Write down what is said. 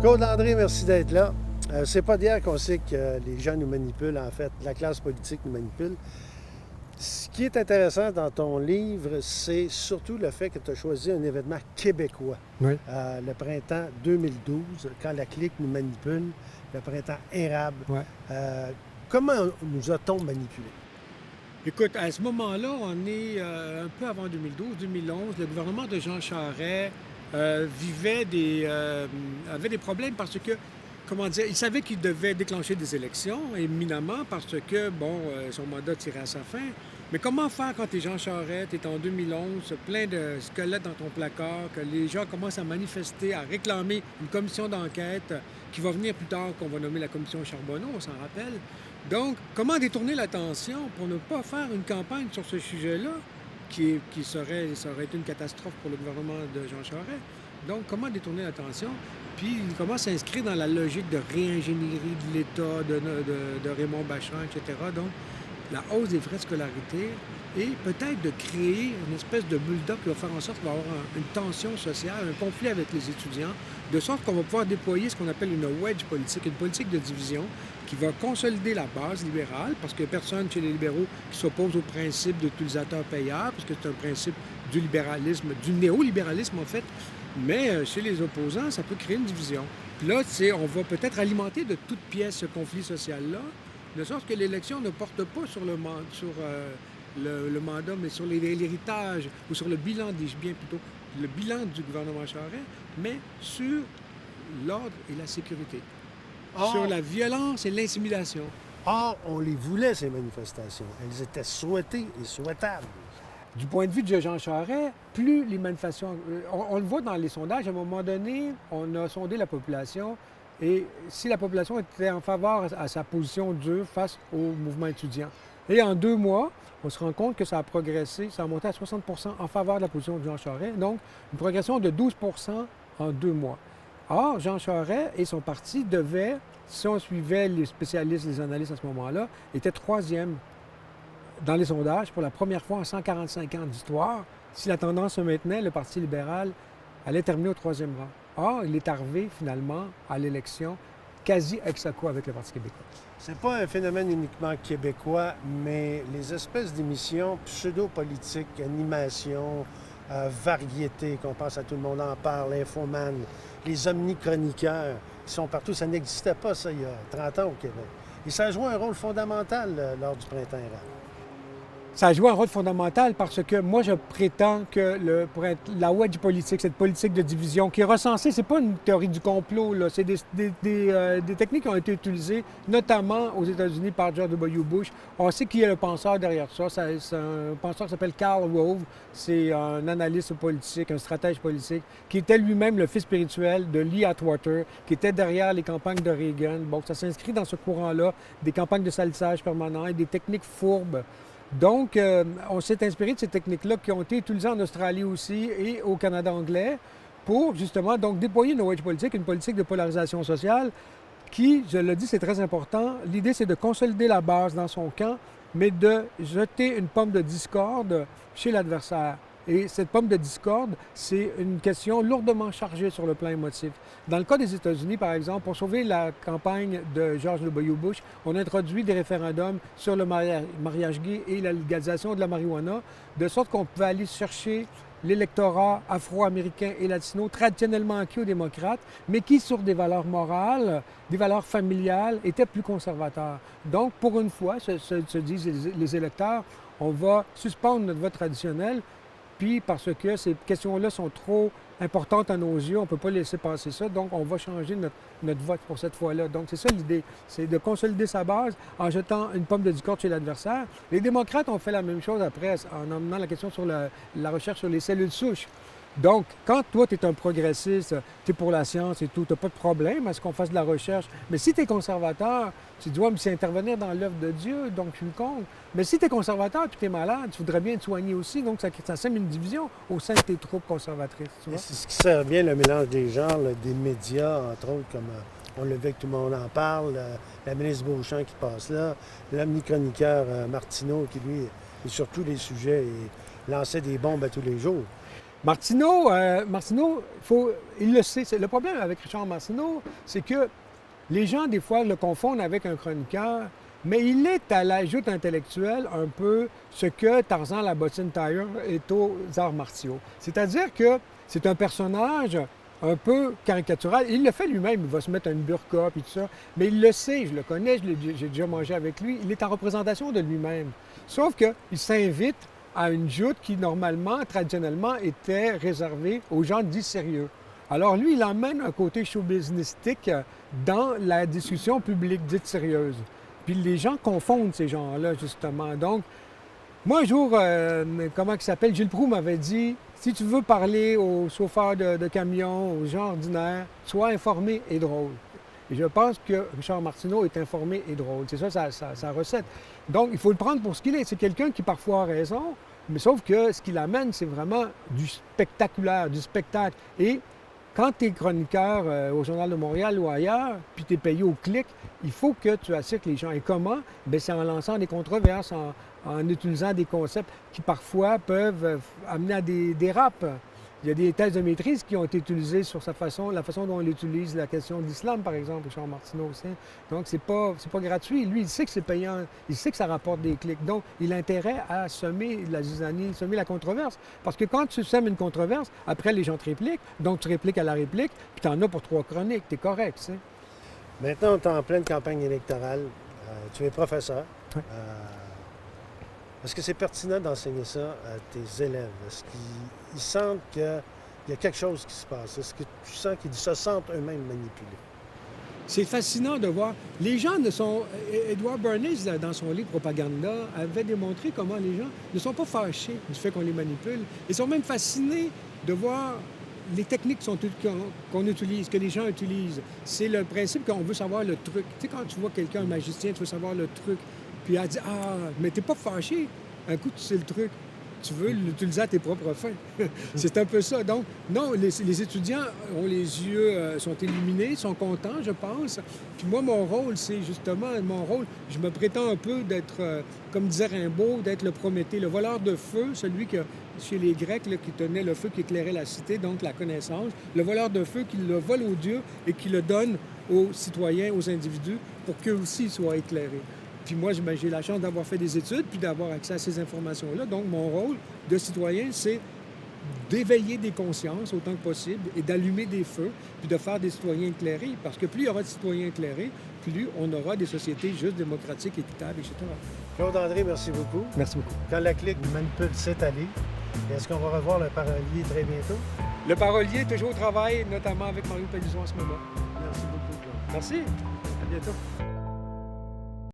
Claude Landry, merci d'être là. C'est pas d'hier qu'on sait que les gens nous manipulent, en fait, la classe politique nous manipule. Ce qui est intéressant dans ton livre, c'est surtout le fait que tu as choisi un événement québécois. Oui. Le printemps 2012, quand la clique nous manipule, le printemps érable. Ouais. Comment nous a-t-on manipulés? Écoute, à ce moment-là, on est un peu avant 2012-2011. Le gouvernement de Jean Charest avait des problèmes parce que, comment dire, il savait qu'il devait déclencher des élections, éminemment, parce que, son mandat tirait à sa fin. Mais comment faire quand tu es Jean Charest, tu es en 2011, plein de squelettes dans ton placard, que les gens commencent à manifester, à réclamer une commission d'enquête qui va venir plus tard, qu'on va nommer la commission Charbonneau, on s'en rappelle. Donc, comment détourner l'attention pour ne pas faire une campagne sur ce sujet-là, ça aurait été une catastrophe pour le gouvernement de Jean Charest. Donc, comment détourner l'attention? Puis, comment s'inscrire dans la logique de réingénierie de l'État, de Raymond Bachand, etc. Donc, la hausse des frais de scolarité et peut-être de créer une espèce de bulle-up qui va faire en sorte qu'il va y avoir une tension sociale, un conflit avec les étudiants, de sorte qu'on va pouvoir déployer ce qu'on appelle une wedge politique, une politique de division qui va consolider la base libérale, parce qu'il n'y a personne chez les libéraux qui s'oppose au principe d'utilisateur-payeur, parce que c'est un principe du libéralisme, du néolibéralisme en fait, mais chez les opposants, ça peut créer une division. Puis là, on va peut-être alimenter de toutes pièces ce conflit social-là, de sorte que l'élection ne porte pas sur le mandat, mais sur l'héritage, ou sur le bilan, dis-je bien plutôt, le bilan du gouvernement Charest, mais sur l'ordre et la sécurité, sur la violence et l'intimidation. Or, on les voulait, ces manifestations. Elles étaient souhaitées et souhaitables. Du point de vue de Jean Charest, plus les manifestations... On le voit dans les sondages, à un moment donné, on a sondé la population, et si la population était en faveur à sa position dure face au mouvement étudiant. Et en 2 mois, on se rend compte que ça a progressé, ça a monté à 60 en faveur de la position de Jean Charest, donc une progression de 12 en 2 mois. Or, Jean Charest et son parti devaient, si on suivait les spécialistes, les analystes à ce moment-là, étaient 3e dans les sondages pour la première fois en 145 ans d'histoire. Si la tendance se maintenait, le Parti libéral allait terminer au 3e rang. Or, il est arrivé finalement à l'élection quasi ex aequo avec le Parti québécois. C'est pas un phénomène uniquement québécois, mais les espèces d'émissions pseudo-politiques, animation, variété, qu'on pense à Tout le monde en parle, Infoman, les omnichroniqueurs, qui sont partout. Ça n'existait pas, ça, il y a 30 ans au Québec. Et ça a joué un rôle fondamental lors du printemps érable. Ça a joué un rôle fondamental parce que moi, je prétends que pour être la wedge politique, cette politique de division qui est recensée, c'est pas une théorie du complot, là. C'est des techniques qui ont été utilisées, notamment aux États-Unis par George W. Bush. On sait qui est le penseur derrière ça. C'est un penseur qui s'appelle Karl Rove. C'est un analyste politique, un stratège politique, qui était lui-même le fils spirituel de Lee Atwater, qui était derrière les campagnes de Reagan. Bon, ça s'inscrit dans ce courant-là, des campagnes de salissage permanent et des techniques fourbes. Donc, on s'est inspiré de ces techniques-là qui ont été utilisées en Australie aussi et au Canada anglais pour, justement, donc déployer une wedge politique, une politique de polarisation sociale qui, je le dis, c'est très important. L'idée, c'est de consolider la base dans son camp, mais de jeter une pomme de discorde chez l'adversaire. Et cette pomme de discorde, c'est une question lourdement chargée sur le plan émotif. Dans le cas des États-Unis, par exemple, pour sauver la campagne de George W. Bush, on a introduit des référendums sur le mariage gay et la légalisation de la marijuana, de sorte qu'on pouvait aller chercher l'électorat afro-américain et latino traditionnellement acquis aux démocrates, mais qui, sur des valeurs morales, des valeurs familiales, étaient plus conservateurs. Donc, pour une fois, se disent les électeurs, on va suspendre notre vote traditionnel, puis parce que ces questions-là sont trop importantes à nos yeux, on ne peut pas laisser passer ça, donc on va changer notre vote pour cette fois-là. Donc c'est ça l'idée, c'est de consolider sa base en jetant une pomme de discorde chez l'adversaire. Les démocrates ont fait la même chose après en emmenant la question sur la recherche sur les cellules souches. Donc, quand toi, tu es un progressiste, tu es pour la science et tout, tu n'as pas de problème à ce qu'on fasse de la recherche. Mais si tu es conservateur, tu dois me c'est intervenir dans l'œuvre de Dieu, donc je suis contre. Mais si tu es conservateur et tu es malade, tu voudrais bien te soigner aussi, donc ça sème une division au sein de tes troupes conservatrices. Tu vois? C'est ce qui sert bien le mélange des genres, là, des médias, entre autres, comme on le veut que tout le monde en parle, la ministre Beauchamp qui passe là, l'omnichroniqueur Martineau qui, lui, est sur tous les sujets et lançait des bombes à tous les jours. Martineau, il le sait. Le problème avec Richard Martineau, c'est que les gens, des fois, le confondent avec un chroniqueur, mais il est à la joute intellectuelle un peu ce que Tarzan la bottine Tyre est aux arts martiaux. C'est-à-dire que c'est un personnage un peu caricatural. Il le fait lui-même, il va se mettre une burqa et tout ça, mais il le sait, je le connais, j'ai déjà mangé avec lui, il est en représentation de lui-même. Sauf qu'il s'invite à une joute qui, normalement, traditionnellement, était réservée aux gens dits sérieux. Alors lui, il emmène un côté show-businesstique dans la discussion publique dite sérieuse. Puis les gens confondent ces gens-là, justement. Donc, moi, un jour, comment il s'appelle, Gilles Proulx m'avait dit, si tu veux parler aux chauffeurs de camions, aux gens ordinaires, sois informé et drôle. Et je pense que Richard Martineau est informé et drôle. C'est ça sa recette. Donc, il faut le prendre pour ce qu'il est. C'est quelqu'un qui parfois a raison, mais sauf que ce qu'il amène, c'est vraiment du spectaculaire, du spectacle. Et quand tu es chroniqueur au Journal de Montréal ou ailleurs, puis tu es payé au clic, il faut que tu assures les gens. Et comment? Bien, c'est en lançant des controverses, en utilisant des concepts qui parfois peuvent amener à des raps. Il y a des thèses de maîtrise qui ont été utilisées sur la façon dont il utilise la question de l'islam, par exemple, Richard Martineau aussi. Donc, c'est pas gratuit. Lui, il sait que c'est payant, il sait que ça rapporte des clics. Donc, il a intérêt à semer la zizanie, semer la controverse. Parce que quand tu sèmes une controverse, après, les gens te répliquent, donc tu répliques à la réplique, puis tu en as pour 3 chroniques. Tu es correct, tu sais. Maintenant, tu es en pleine campagne électorale. Tu es professeur. Oui. Est-ce que c'est pertinent d'enseigner ça à tes élèves? Est-ce qu'ils sentent qu'il y a quelque chose qui se passe? Est-ce que tu sens qu'ils se sentent eux-mêmes manipulés? C'est fascinant de voir. Les gens ne sont... Edward Bernays, dans son livre Propaganda, avait démontré comment les gens ne sont pas fâchés du fait qu'on les manipule. Ils sont même fascinés de voir les techniques qu'on utilise, que les gens utilisent. C'est le principe qu'on veut savoir le truc. Tu sais, quand tu vois quelqu'un, un magicien, tu veux savoir le truc. Puis elle dit « Ah, mais t'es pas fâché. Un coup, tu sais le truc. Tu veux l'utiliser à tes propres fins. » C'est un peu ça. Donc, non, les étudiants ont les yeux, sont illuminés, sont contents, je pense. Puis moi, mon rôle, c'est justement, je me prétends un peu d'être, comme disait Rimbaud, d'être le Prométhée, le voleur de feu, celui que, chez les Grecs, là, qui tenait le feu qui éclairait la cité, donc la connaissance, le voleur de feu qui le vole aux dieux et qui le donne aux citoyens, aux individus, pour qu'eux aussi soient éclairés. Puis moi, j'ai la chance d'avoir fait des études puis d'avoir accès à ces informations-là. Donc, mon rôle de citoyen, c'est d'éveiller des consciences autant que possible et d'allumer des feux puis de faire des citoyens éclairés. Parce que plus il y aura de citoyens éclairés, plus on aura des sociétés justes, démocratiques, équitables, etc. Claude-André, merci beaucoup. Merci beaucoup. Quand la clique manipule, c'est allé. Est-ce qu'on va revoir le parolier très bientôt? Le parolier est toujours au travail, notamment avec Mario Pellizon en ce moment. Merci beaucoup, Claude. Merci. À bientôt.